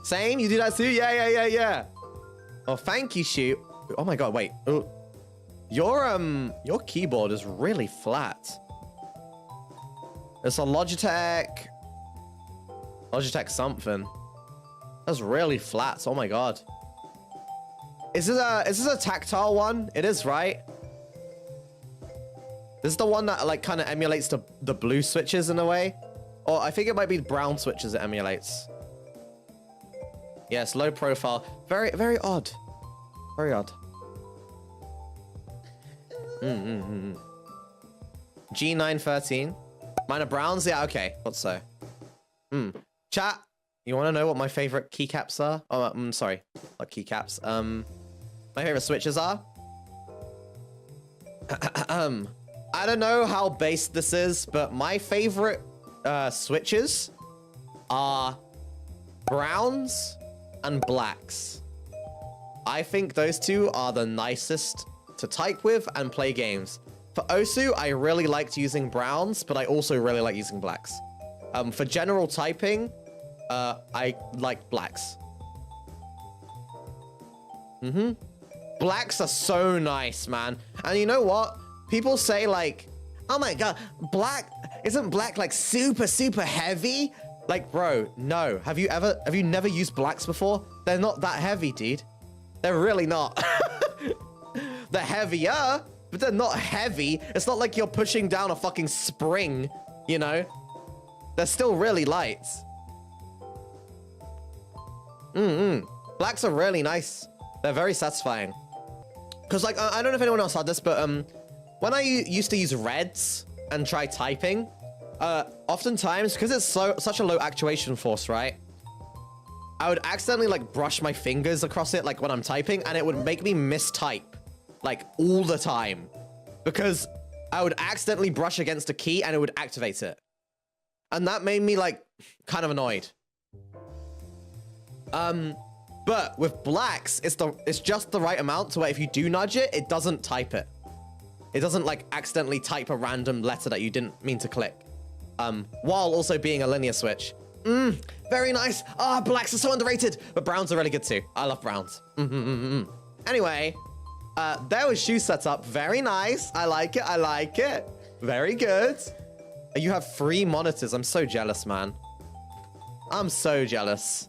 Same? You do that too? Yeah. Oh, thank you, shoot. Oh my god, wait. Oh. Your keyboard is really flat. It's a Logitech something. That's really flat. Oh my god. Is this a tactile one? It is, right? This is the one that like kind of emulates the blue switches in a way. Or I think it might be brown switches it emulates. Yes, low profile. Very, very odd. Very odd. G913. Mine are browns? Yeah, okay. Thought so. Chat, you want to know what my favorite keycaps are? Oh, sorry. Not keycaps. My favorite switches are? I don't know how based this is, but my favorite switches are browns and blacks. I think those two are the nicest to type with and play games. For Osu, I really liked using browns, but I also really like using blacks. For general typing, I like blacks. Blacks are so nice, man. And you know what? People say like, oh my god, isn't black like super, super heavy? Like, bro, no. Have you never used blacks before? They're not that heavy, dude. They're really not. They're heavier, but they're not heavy. It's not like you're pushing down a fucking spring, you know? They're still really light. Blacks are really nice. They're very satisfying. Because, like, I don't know if anyone else had this, but when I used to use reds and try typing, oftentimes, because it's such a low actuation force, right? I would accidentally, like, brush my fingers across it, like, when I'm typing, and it would make me mistype, like, all the time. Because I would accidentally brush against a key, and it would activate it. And that made me, like, kind of annoyed. But with blacks, it's just the right amount to where if you do nudge it, it doesn't type it. It doesn't, like, accidentally type a random letter that you didn't mean to click. While also being a linear switch. Very nice. Ah, blacks are so underrated. But browns are really good too. I love browns. Anyway, there was shoe setup. Very nice. I like it. I like it. Very good. You have 3 monitors. I'm so jealous, man. I'm so jealous.